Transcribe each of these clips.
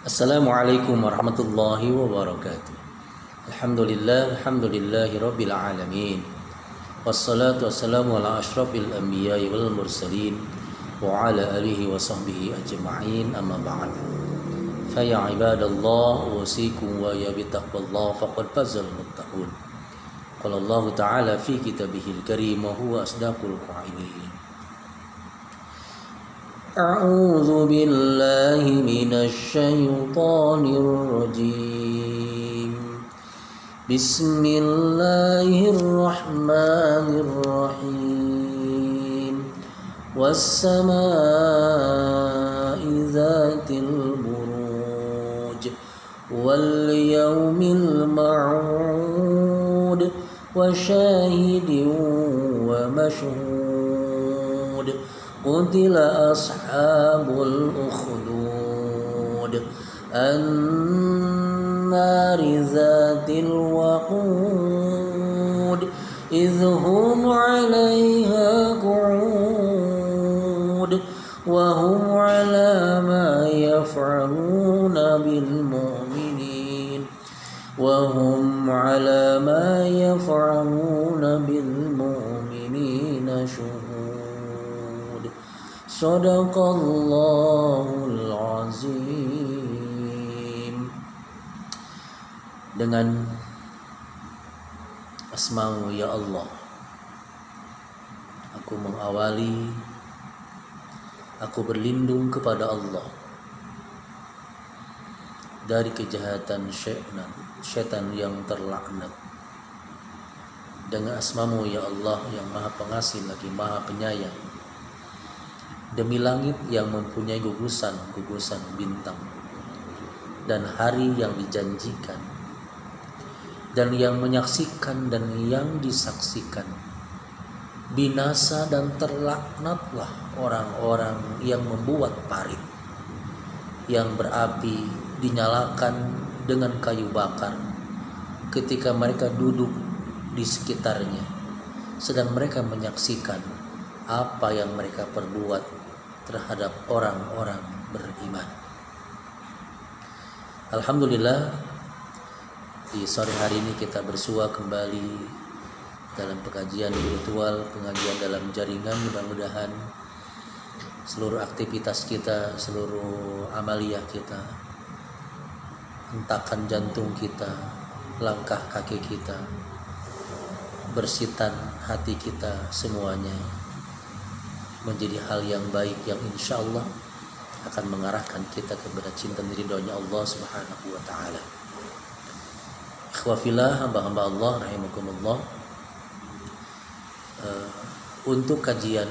Assalamualaikum warahmatullahi wabarakatuh. Alhamdulillahi rabbil alamin. Wassalatu wassalamu ala asyrafil anbiya'i wal mursalin wa ala alihi wa sahbihi ajma'in, amma ba'd. Fa ya ibadallah, usikum wa ya bitaqwallah faqad fazal muttaqun. Qala Allah ta'ala fi kitabihil karim wa huwa asdaqul qa'ilin. أعوذ بالله من الشيطان الرجيم. بسم الله الرحمن الرحيم. والسماء ذات البروج واليوم الموعود وشاهد ومشهود. قتل أصحاب الأخدود النار ذات الوقود إذ هم عليها قعود وهم على ما يفعلون بالمؤمنين شهود. Sadaqallahul azim. Dengan asma-Mu ya Allah, aku mengawali, aku berlindung kepada Allah dari kejahatan syaitan yang terlaknat. Dengan asma-Mu ya Allah yang Maha Pengasih lagi Maha Penyayang, demi langit yang mempunyai gugusan bintang, dan hari yang dijanjikan, dan yang menyaksikan dan yang disaksikan, binasa dan terlaknatlah orang-orang yang membuat parit yang berapi dinyalakan dengan kayu bakar ketika mereka duduk di sekitarnya, sedang mereka menyaksikan apa yang mereka perbuat terhadap orang-orang beriman. Alhamdulillah, di sore hari ini kita bersua kembali dalam pengajian virtual, pengajian dalam jaringan. Mudah-mudahan seluruh aktivitas kita, seluruh amaliyah kita, hentakan jantung kita, langkah kaki kita, bersitan hati kita, semuanya menjadi hal yang baik yang insya Allah akan mengarahkan kita kepada cinta dan ridhonya Allah Subhanahu wa ta'ala. Ikhwafillah, hamba-hamba Allah rahimakumullah, untuk kajian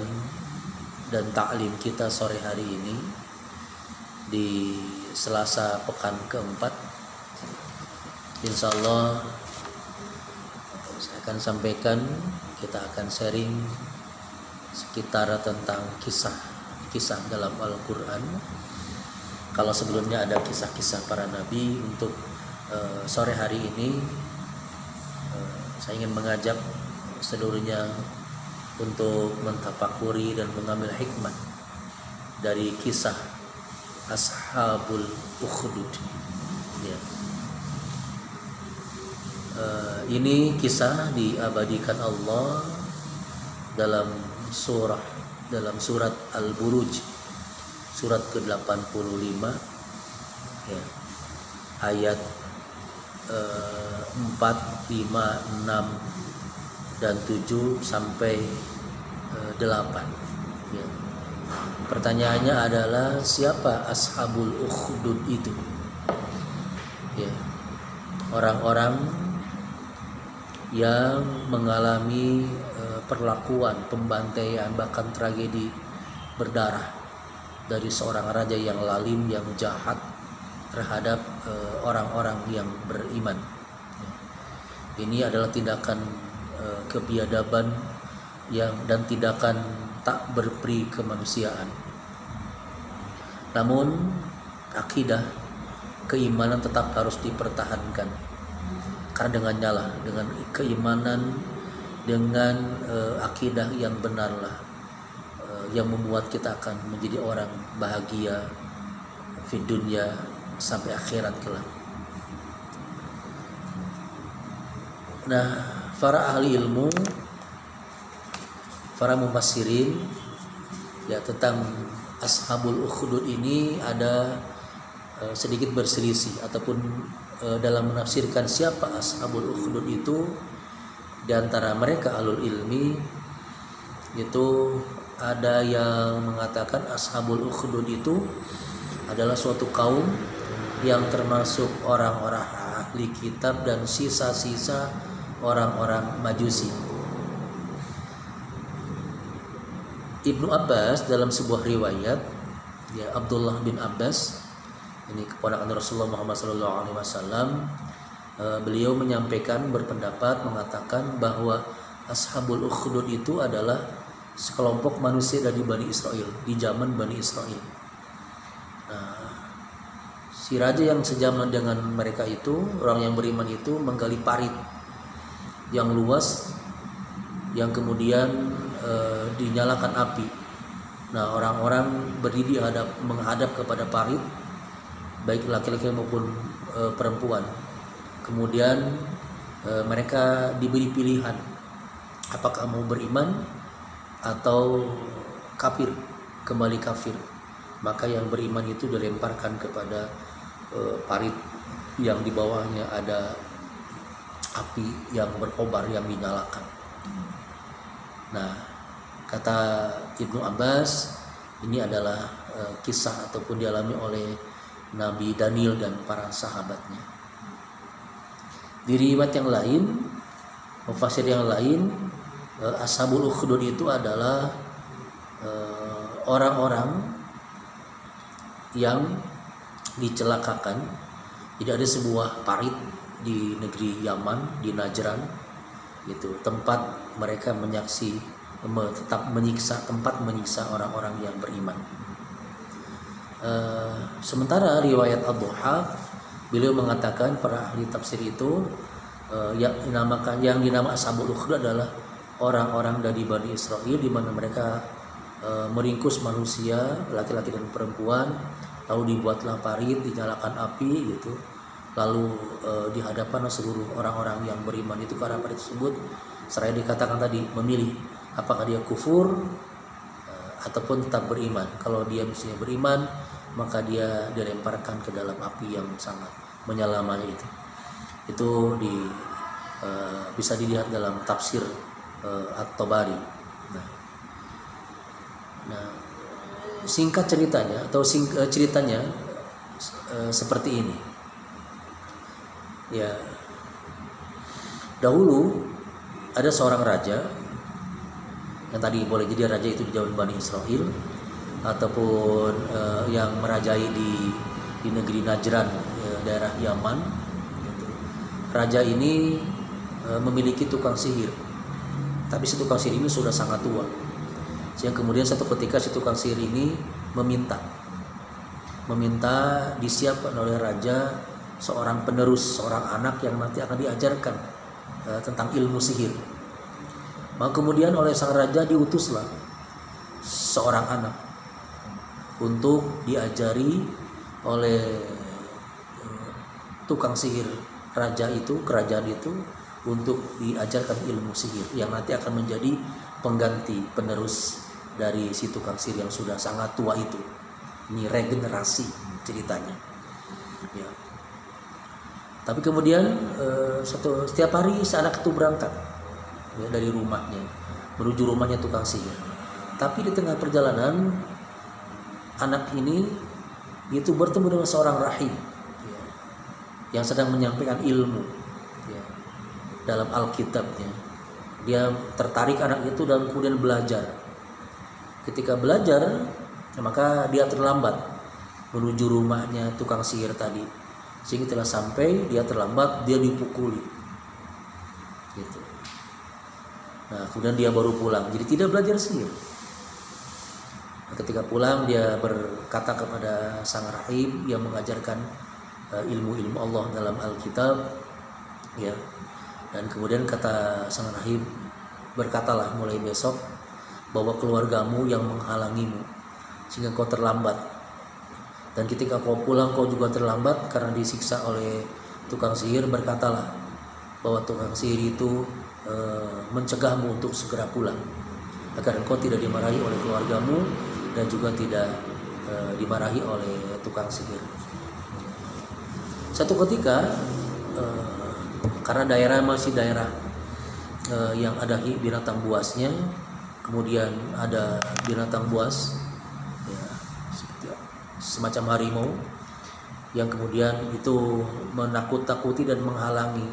dan ta'lim kita sore hari ini di Selasa pekan keempat, insya Allah saya akan sampaikan, kita akan sharing sekitar tentang kisah dalam Al-Quran. Kalau sebelumnya ada kisah-kisah para nabi, untuk sore hari ini saya ingin mengajak seluruhnya untuk mentafakuri dan mengambil hikmah dari kisah Ashabul Ukhdud. Ya. Ini kisah diabadikan Allah dalam surat Al-Buruj, surat ke-85, ya, ayat 4, 5, 6 dan 7 sampai 8. Ya. Pertanyaannya adalah, siapa Ashabul Ukhdud itu? Ya. Orang-orang yang mengalami perlakuan, pembantaian, bahkan tragedi berdarah dari seorang raja yang lalim, yang jahat terhadap orang-orang yang beriman. Ini adalah tindakan kebiadaban dan tindakan tak berperi kemanusiaan. Namun akidah, keimanan tetap harus dipertahankan, karena dengan keimanan, dengan akidah yang benarlah yang membuat kita akan menjadi orang bahagia di dunia sampai akhirat kelak. Nah, para ahli ilmu, para mufassirin ya tentang Ashabul Ukhdud ini ada sedikit berselisih ataupun dalam menafsirkan siapa Ashabul Ukhdud itu. Di antara mereka alul ilmi itu ada yang mengatakan Ashabul Ukhdud itu adalah suatu kaum yang termasuk orang-orang ahli kitab dan sisa-sisa orang-orang Majusi. Ibnu Abbas dalam sebuah riwayat, ya, Abdullah bin Abbas, ini keponakan Rasulullah Muhammad SAW, beliau menyampaikan, berpendapat, mengatakan bahwa Ashabul Ukhdud itu adalah sekelompok manusia dari Bani Israel di zaman Bani Israel. Nah, si raja yang sejaman dengan mereka itu, orang yang beriman itu, menggali parit yang luas yang kemudian dinyalakan api. Nah, orang-orang berdiri menghadap kepada parit, baik laki-laki maupun perempuan. Kemudian mereka diberi pilihan, apakah mau beriman atau kafir, kembali kafir. Maka yang beriman itu dilemparkan kepada parit yang di bawahnya ada api yang berkobar yang dinyalakan. Nah, kata Ibnu Abbas, ini adalah kisah ataupun dialami oleh Nabi Daniel dan para sahabatnya. Di riwayat yang lain, mufassir yang lain, Ashabul Ukhdud itu adalah orang-orang yang dicelakakan. Jadi ada sebuah parit di negeri Yaman, di Najran, itu tempat mereka tetap menyiksa orang-orang yang beriman. Sementara riwayat Ad-Duha, beliau mengatakan para ahli tafsir itu yang dinamakan Ashabul Ukhdud adalah orang-orang dari Bani Israel, di mana mereka meringkus manusia, laki-laki dan perempuan, lalu dibuatlah parit, dinyalakan api gitu, lalu dihadapkan seluruh orang-orang yang beriman itu ke arah parit tersebut. Seraya dikatakan tadi, memilih apakah dia kufur ataupun tetap beriman. Kalau dia misalnya beriman, maka dia dilemparkan ke dalam api yang sangat menyalamanya itu. Itu bisa dilihat dalam tafsir At-Tabari. Nah, singkat ceritanya ceritanya seperti ini. Ya, dahulu ada seorang raja yang tadi boleh jadi raja itu di zaman Bani Israel ataupun yang merajai di negeri Najran, daerah Yaman. Raja ini memiliki tukang sihir, tapi si tukang sihir ini sudah sangat tua. Sehingga kemudian satu ketika si tukang sihir ini meminta disiapkan oleh raja seorang penerus, seorang anak yang nanti akan diajarkan tentang ilmu sihir. Maka kemudian oleh sang raja diutuslah seorang anak untuk diajari oleh tukang sihir raja itu, kerajaan itu, untuk diajarkan ilmu sihir yang nanti akan menjadi pengganti, penerus dari si tukang sihir yang sudah sangat tua itu. Ini regenerasi ceritanya, ya. Tapi kemudian setiap hari si anak itu berangkat, ya, dari rumahnya menuju rumahnya tukang sihir. Tapi di tengah perjalanan anak ini itu bertemu dengan seorang rahib, ya, yang sedang menyampaikan ilmu, ya, dalam Alkitabnya. Dia tertarik anak itu dan kemudian belajar. Ketika belajar, maka dia terlambat menuju rumahnya tukang sihir tadi. Sehingga telah sampai, dia terlambat, dia dipukuli, gitu. Nah, kemudian dia baru pulang, jadi tidak belajar sihir. Ketika pulang, dia berkata kepada sang rahib yang mengajarkan ilmu-ilmu Allah dalam Alkitab, ya. Dan kemudian kata sang rahib, berkatalah mulai besok bahwa keluargamu yang menghalangimu sehingga kau terlambat Dan ketika kau pulang kau juga terlambat karena disiksa oleh tukang sihir, berkatalah bahwa tukang sihir itu mencegahmu untuk segera pulang agar engkau tidak dimarahi oleh keluargamu dan juga tidak dimarahi oleh tukang sihir. Satu ketika karena daerah masih daerah yang ada binatang buasnya, kemudian ada binatang buas ya, semacam harimau yang kemudian itu menakut-takuti dan menghalangi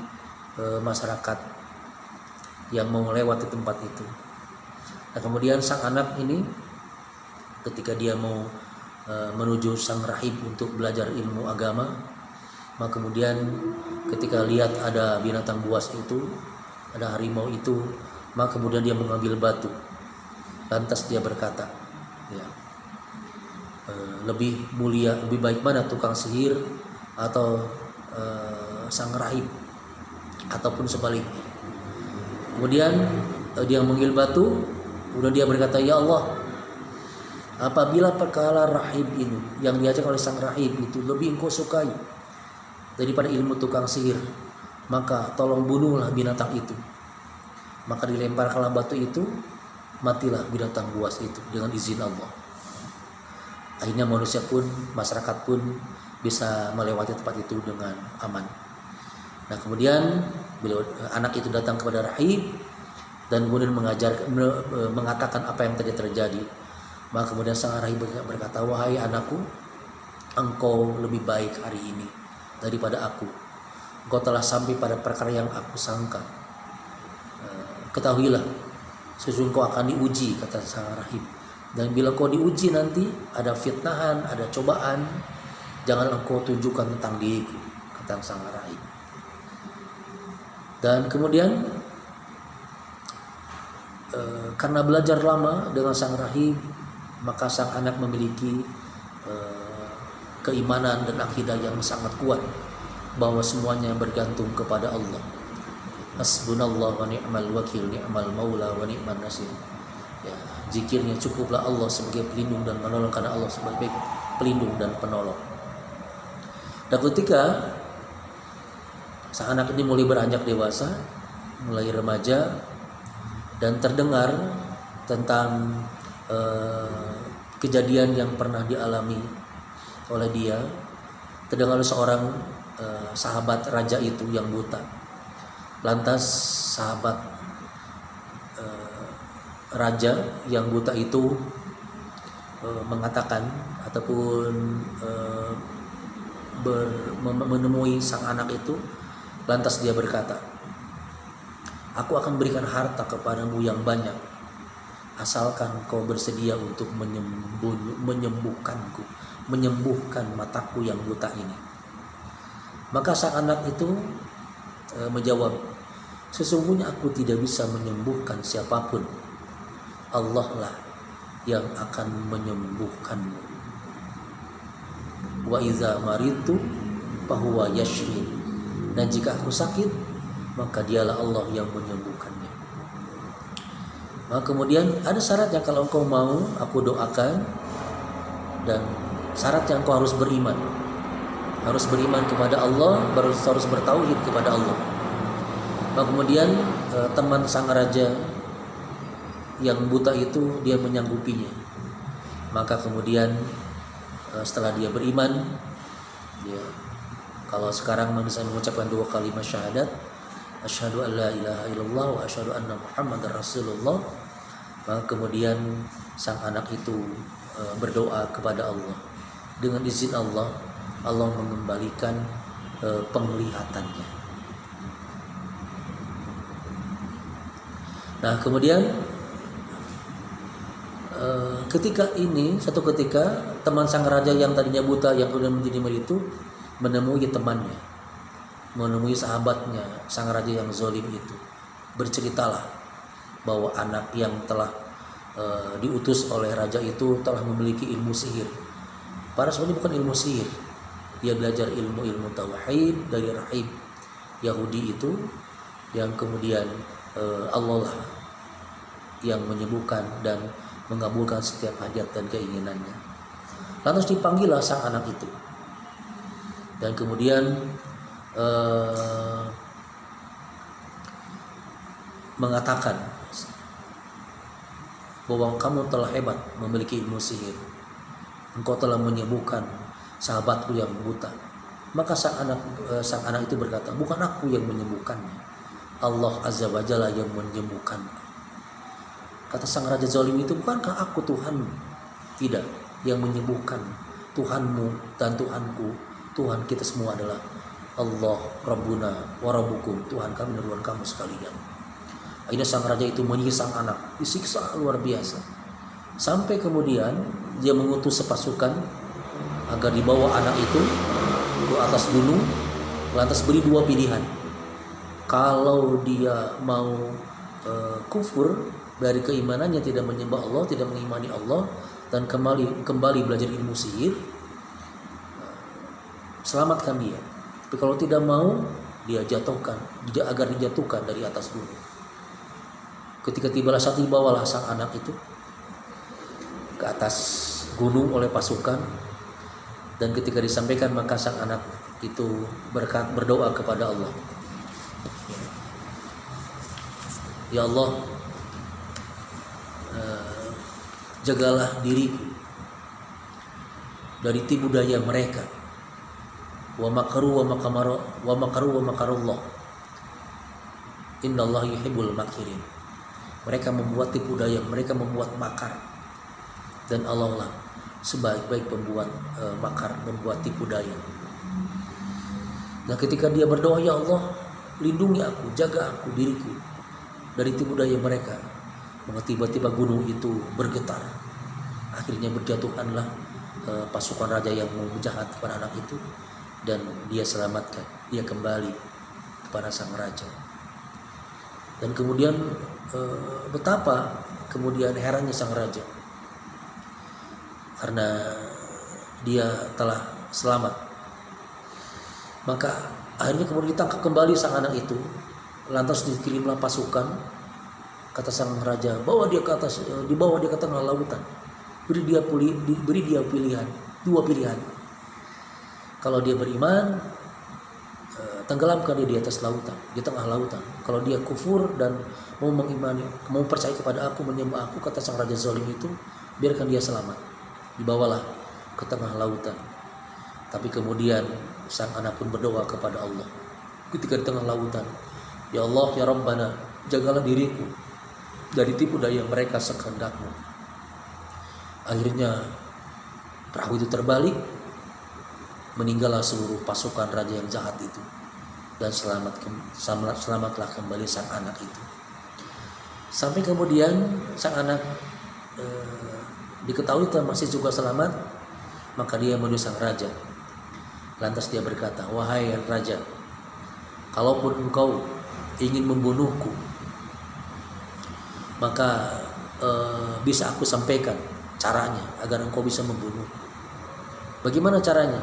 masyarakat yang mau lewat di tempat itu. Nah, kemudian sang anak ini ketika dia mau menuju sang rahib untuk belajar ilmu agama, maka kemudian ketika lihat ada binatang buas itu, ada harimau itu, maka kemudian dia mengambil batu. Lantas dia berkata, ya, lebih mulia, lebih baik mana tukang sihir atau sang rahib, ataupun sebaliknya. Kemudian dia mengambil batu, kemudian dia berkata, ya Allah, apabila perkara rahib ini yang diajarkan oleh sang rahib itu lebih engkau sukai daripada ilmu tukang sihir, maka tolong bunuhlah binatang itu. Maka dilemparkanlah batu itu, matilah binatang buas itu dengan izin Allah. Akhirnya manusia pun, masyarakat pun bisa melewati tempat itu dengan aman. Nah, kemudian beliau, anak itu datang kepada rahib dan kemudian mengatakan apa yang tadi terjadi. Maka kemudian sang rahib berkata, wahai anakku, engkau lebih baik hari ini daripada aku. Engkau telah sampai pada perkara yang aku sangka. Ketahuilah, sesungguhnya kau akan diuji, kata sang rahib. Dan bila kau diuji nanti, ada fitnahan, ada cobaan, jangan engkau tunjukkan tentang diriku, kata sang rahib. Dan kemudian karena belajar lama dengan sang rahib, maka sang anak memiliki keimanan dan akidah yang sangat kuat bahwa semuanya bergantung kepada Allah. Hasbunallah wa ni'mal wakil, ni'mal maula wa ni'man nasir. Ya, zikirnya cukuplah Allah sebagai pelindung dan penolong, karena Allah sebagai pelindung dan penolong. Dan ketika sang anak ini mulai beranjak dewasa, mulai remaja, dan terdengar tentang kejadian yang pernah dialami oleh dia, terdengar seorang sahabat raja itu yang buta. Lantas sahabat raja yang buta itu mengatakan ataupun menemui sang anak itu. Lantas dia berkata, aku akan berikan harta kepadamu yang banyak asalkan kau bersedia untuk menyembuhkan mataku yang buta ini. Maka sang anak itu menjawab, sesungguhnya aku tidak bisa menyembuhkan siapapun. Allah lah yang akan menyembuhkanmu. Wa iza maritu fahuwa yashfin. Dan jika aku sakit, maka dialah Allah yang menyembuhkannya. Maka kemudian ada syaratnya, kalau engkau mau aku doakan, dan syaratnya engkau harus beriman. Harus beriman kepada Allah, harus bertauhid kepada Allah. Maka kemudian teman sang raja yang buta itu dia menyanggupinya. Maka kemudian setelah dia beriman, dia, kalau sekarang misalnya mengucapkan 2 kalimat syahadat, asyhadu an la ilaha illallah wa asyhadu anna muhammadar rasulullah, maka kemudian sang anak itu berdoa kepada Allah. Dengan izin Allah, Allah mengembalikan penglihatannya. Nah, kemudian satu ketika teman sang raja yang tadinya buta, yang kemudian menjadi murid itu, menemui temannya, menemui sahabatnya, sang raja yang zalim itu. Berceritalah bahwa anak yang telah diutus oleh raja itu telah memiliki ilmu sihir. Padahal sebenarnya bukan ilmu sihir. Dia belajar ilmu tauhid dari rahib Yahudi itu, yang kemudian Allah lah yang menyembuhkan dan mengabulkan setiap hajat dan keinginannya. Lantas dipanggillah sang anak itu, dan kemudian mengatakan bahwa kamu telah hebat memiliki ilmu sihir, engkau telah menyembuhkan sahabatku yang buta. Maka sang anak itu berkata, bukan aku yang menyembuhkannya, Allah Azza wa Jalla yang menyembuhkan. Kata sang raja zalim itu, bukankah aku Tuhanmu? Tidak, yang menyembuhkan Tuhanmu dan Tuhanku, Tuhan kita semua adalah Allah Rabbuna wa Rabbukum, Tuhan kami dan Tuhan kamu sekalian. Akhirnya sang raja itu menyiksa sang anak, disiksa luar biasa. Sampai kemudian dia mengutus sepasukan agar dibawa anak itu ke atas gunung, lantas beri dua pilihan. Kalau dia mau kufur dari keimanannya, tidak menyembah Allah, tidak mengimani Allah, dan kembali belajar ilmu sihir, selamatkan dia. Tapi kalau tidak mau, dia jatuhkan, agar dijatuhkan dari atas gunung. Ketika tibalah saat dibawalah sang anak itu ke atas gunung oleh pasukan, dan ketika disampaikan maka sang anak itu berdoa kepada Allah, ya Allah, jagalah diriku dari tipu daya mereka, wa makaru wa makarullah, innallaha yuhibbul makirin. Mereka membuat tipu daya, mereka membuat makar, dan Allah lah sebaik-baik pembuat makar, membuat tipu daya. Nah, ketika dia berdoa, ya Allah, lindungi aku, jaga aku, diriku dari tipu daya mereka, maka tiba-tiba gunung itu bergetar. Akhirnya berjatuhanlah pasukan raja yang mau jahat kepada anak itu, dan dia selamatkan, dia kembali kepada sang raja. Dan kemudian betapa kemudian herannya sang raja karena dia telah selamat. Maka akhirnya kemudian ditangkap kembali sang anak itu, lantas dikirimlah pasukan. Kata sang raja, dibawa dia ke tengah lautan, beri dia pilihan, dua pilihan. Kalau dia beriman, tenggelamkan dia di atas lautan, di tengah lautan. Kalau dia kufur dan mau mengimani, mau percaya kepada aku, menyembah aku, kata sang raja zalim itu, biarkan dia selamat, dibawalah ke tengah lautan. Tapi kemudian sang anak pun berdoa kepada Allah ketika di tengah lautan, ya Allah, ya Rabbana, jagalah diriku dari tipu daya mereka sekehendakmu. Akhirnya perahu itu terbalik, meninggallah seluruh pasukan raja yang jahat itu, dan selamatlah kembali sang anak itu. Sampai kemudian sang anak diketahui masih juga selamat, maka dia menuju sang raja. Lantas dia berkata, wahai raja, kalaupun engkau ingin membunuhku, maka bisa aku sampaikan caranya agar engkau bisa membunuhku. Bagaimana caranya?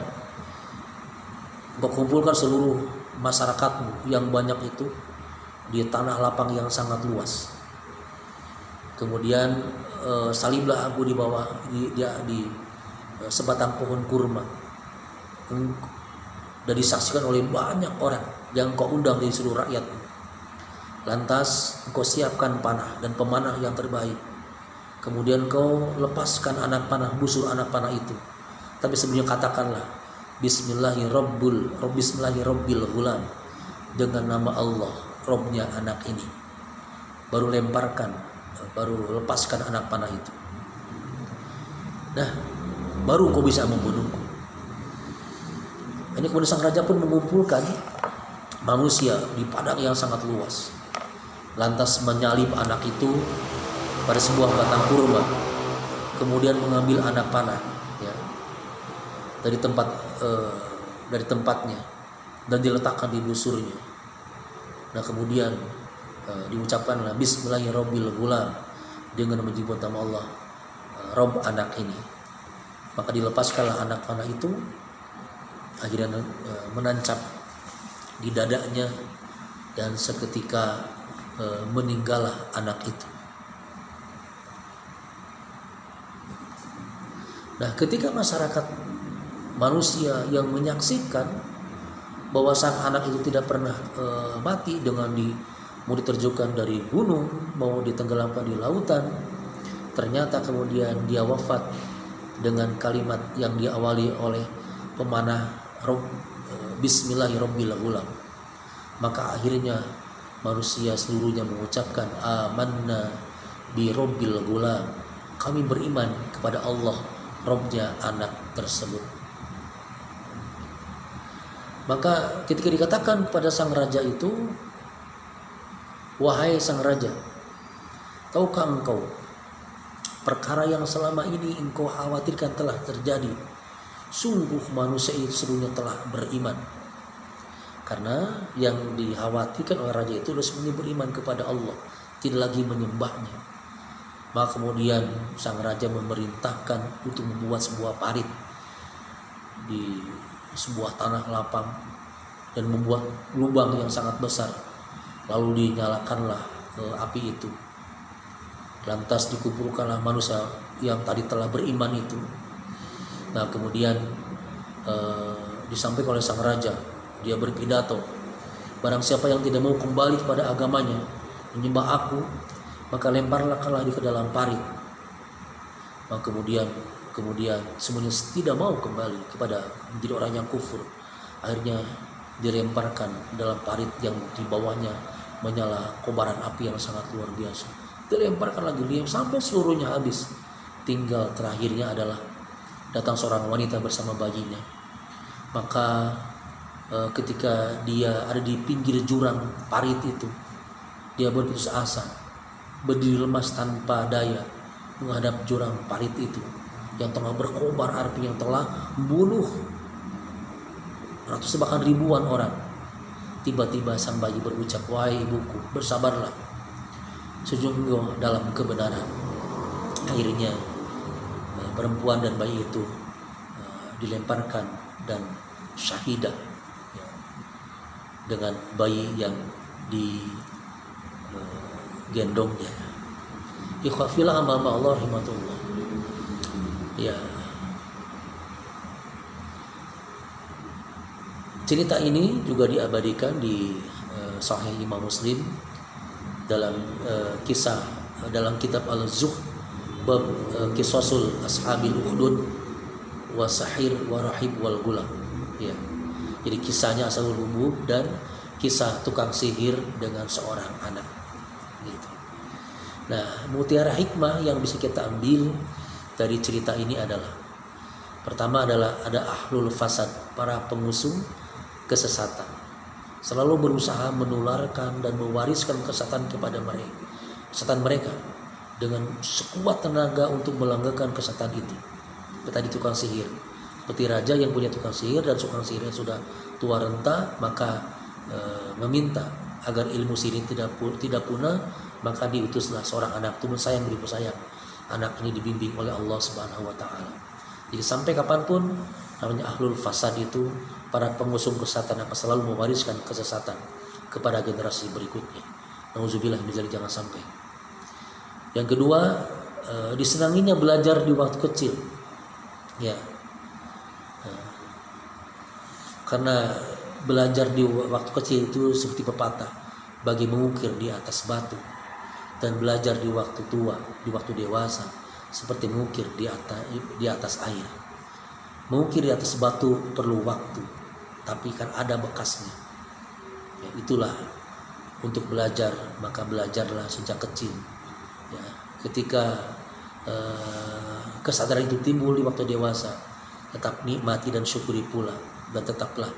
Engkau kumpulkan seluruh masyarakatmu yang banyak itu di tanah lapang yang sangat luas. Kemudian saliblah aku di bawah di sebatang pohon kurma, dan disaksikan oleh banyak orang yang engkau undang dari seluruh rakyat. Lantas engkau siapkan panah dan pemanah yang terbaik. Kemudian engkau lepaskan anak panah, busur anak panah itu. Tapi sebelumnya katakanlah Bismillahirabbil ghulam, dengan nama Allah, Robnya anak ini. Baru lepaskan anak panah itu. Nah, baru kau bisa membunuhku. Ini kemudian sang raja pun mengumpulkan manusia di padang yang sangat luas, lantas menyalib anak itu pada sebuah batang kurma, kemudian mengambil anak panah dari tempatnya dan diletakkan di busurnya. Nah, kemudian diucapkanlah Bismillahirabbil ghulam, dengan menyebut nama Allah, Rob anak ini. Maka dilepaskanlah anak panah itu, akhirnya menancap di dadanya, dan seketika meninggallah anak itu. Nah, ketika masyarakat manusia yang menyaksikan bahwa sang anak itu tidak pernah mati dengan mau diterjunkan dari gunung, mau ditenggelamkan di lautan, ternyata kemudian dia wafat dengan kalimat yang diawali oleh pemanah Bismillahirrabbilgulam. Maka akhirnya manusia seluruhnya mengucapkan amanna bi rabbil gulam. Kami beriman kepada Allah, Robnya anak tersebut. Maka ketika dikatakan pada sang raja itu, wahai sang raja, tahukah engkau perkara yang selama ini engkau khawatirkan telah terjadi? Sungguh manusia itu seluruhnya telah beriman. Karena yang dikhawatirkan oleh raja itu adalah semuanya beriman kepada Allah, tidak lagi menyembahnya. Maka kemudian sang raja memerintahkan untuk membuat sebuah parit di sebuah tanah lapang dan membuat lubang yang sangat besar. Lalu dinyalakanlah api itu. Lantas dikumpulkanlah manusia yang tadi telah beriman itu. Nah, kemudian disampaikan oleh sang raja, dia berpidato, barang siapa yang tidak mau kembali kepada agamanya, menyembah aku, maka lemparlah di ke dalam parit. Maka kemudian semuanya tidak mau kembali kepada menjadi orang yang kufur. Akhirnya dilemparkan dalam parit yang di bawahnya menyala kobaran api yang sangat luar biasa. Dilemparkan lagi sampai seluruhnya habis. Tinggal terakhirnya adalah datang seorang wanita bersama bayinya. Maka ketika dia ada di pinggir jurang parit itu, dia berputus asa, berdiri lemas tanpa daya menghadap jurang parit itu yang tengah berkobar api, yang telah membunuh ratusan bahkan ribuan orang. Tiba-tiba sang bayi berucap, wahai ibuku, bersabarlah, sejungguhnya dalam kebenaran. Akhirnya perempuan dan bayi itu dilemparkan dan syahidah dengan bayi yang digendongnya. Ikhwafillah amama Allah rahmatullah. Ya, cerita ini juga diabadikan di Sahih Imam Muslim dalam kisah dalam kitab Al-Zuhd bab Qisasul Ashabil Ukhdud wa Sahir wa Rahib wal Gulam. Ya. Jadi kisahnya Ashabul Ukhdud dan kisah tukang sihir dengan seorang anak. Gitu. Nah, mutiara hikmah yang bisa kita ambil dari cerita ini adalah, pertama adalah ada ahlul fasad, para pengusung kesesatan, selalu berusaha menularkan dan mewariskan kesesatan kepada mereka dengan sekuat tenaga untuk melanggarkan kesesatan itu. Tadi tukang sihir, seperti raja yang punya tukang sihir dan tukang sihirnya sudah tua renta, maka meminta agar ilmu sihir tidak punah, maka diutuslah seorang anak turun sayang beribu sayang. Anak ini dibimbing oleh Allah Subhanahu wa taala. Jadi sampai kapanpun namanya ahlul fasad itu para pengusung kesesatan akan selalu mewariskan kesesatan kepada generasi berikutnya. Nauzubillah min dzalik, jangan sampai. Yang kedua, disenanginya belajar di waktu kecil. Ya. Karena belajar di waktu kecil itu seperti pepatah, bagi mengukir di atas batu, dan belajar di waktu tua, di waktu dewasa, seperti mengukir di atas air. Mengukir di atas batu perlu waktu, tapi kan ada bekasnya. Ya, itulah untuk belajar, maka belajarlah sejak kecil. Ya, ketika kesadaran itu timbul di waktu dewasa, tetap nikmati dan syukuri pula, dan tetaplah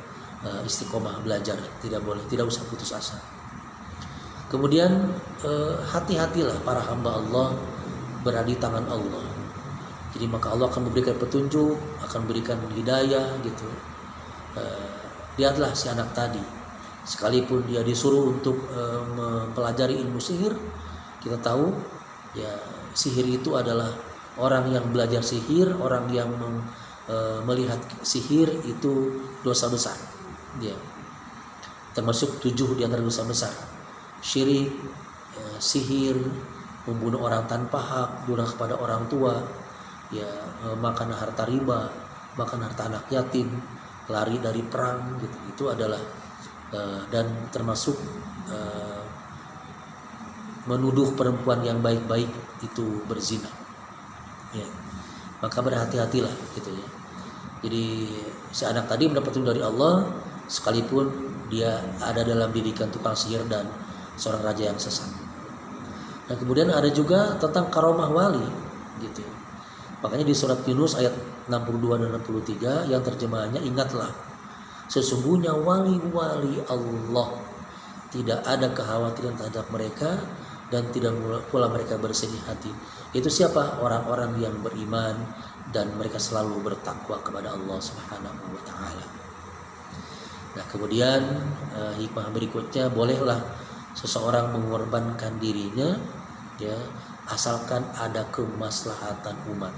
istiqomah belajar, tidak usah putus asa. Kemudian hati-hatilah para hamba Allah berada di tangan Allah. Jadi maka Allah akan memberikan petunjuk, akan memberikan hidayah gitu. Lihatlah si anak tadi, sekalipun dia disuruh untuk mempelajari ilmu sihir, kita tahu ya sihir itu adalah orang yang belajar sihir, orang yang melihat sihir itu dosa besar. Ya. Termasuk 7 di antara dosa besar: syirik, sihir, membunuh orang tanpa hak, durhaka kepada orang tua, ya makan harta riba, makan harta anak yatim, lari dari perang gitu. Itu adalah dan termasuk menuduh perempuan yang baik-baik itu berzina. Ya. Maka berhati-hatilah gitu ya. Jadi si anak tadi mendapat ilmu dari Allah sekalipun dia ada dalam didikan tukang sihir dan seorang raja yang sesat. Nah kemudian ada juga tentang karomah wali gitu. Makanya di surat Yunus ayat 62 dan 63 yang terjemahannya, ingatlah sesungguhnya wali-wali Allah tidak ada kekhawatiran terhadap mereka dan tidak pula mereka bersedih hati. Itu siapa? Orang-orang yang beriman dan mereka selalu bertakwa kepada Allah Subhanahu wa taala. Nah, kemudian hikmah berikutnya, bolehlah seseorang mengorbankan dirinya ya asalkan ada kemaslahatan umat.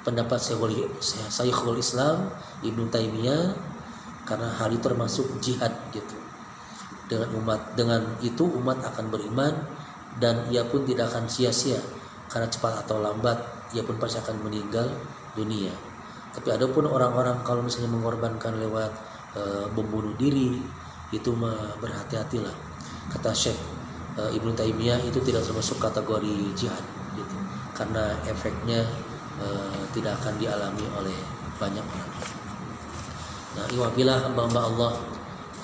Pendapat Syekhul Islam Ibnu Taimiyah, karena hal itu termasuk jihad gitu. Dengan itu umat akan beriman dan ia pun tidak akan sia-sia, karena cepat atau lambat ia pun pasti akan meninggal dunia. Tapi adapun orang-orang kalau misalnya mengorbankan lewat membunuh diri, itu berhati-hatilah. Kata Syekh Ibnu Taimiyah, itu tidak termasuk kategori jihad gitu, karena efeknya tidak akan dialami oleh banyak orang. Nah, iwabilah hamba-hamba Allah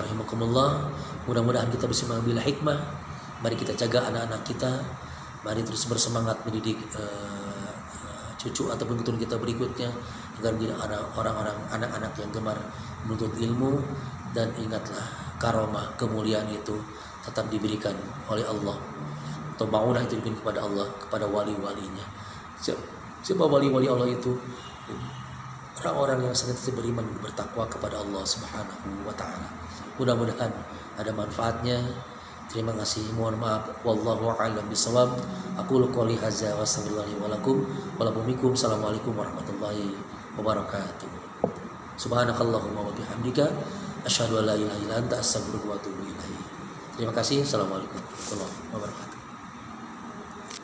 rahimakumullah, mudah-mudahan kita bisa mengambil hikmah. Mari kita jaga anak-anak kita, mari terus bersemangat mendidik cucu ataupun keturunan kita berikutnya agar menjadi orang-orang anak-anak yang gemar menuntut ilmu. Dan ingatlah, karomah kemuliaan itu tetap diberikan oleh Allah, atau maulah itu diberikan kepada Allah, kepada wali-walinya. Siapa wali-wali Allah itu? Orang-orang yang senantiasa beriman dan bertakwa kepada Allah Subhanahu wa taala. Mudah-mudahan ada manfaatnya. Terima kasih. Mohon maaf. Wallahu a'lam bishawab. Aqulu qouli hadza wa sallallahu wa lakum wa lakum minkum. Assalamualaikum warahmatullahi wabarakatuh. Subhanakallahumma wa bihamdika asyhadu an la ilaha illa anta astaghfiruka wa atubu ilaik. Terima kasih. Assalamualaikum warahmatullahi wabarakatuh.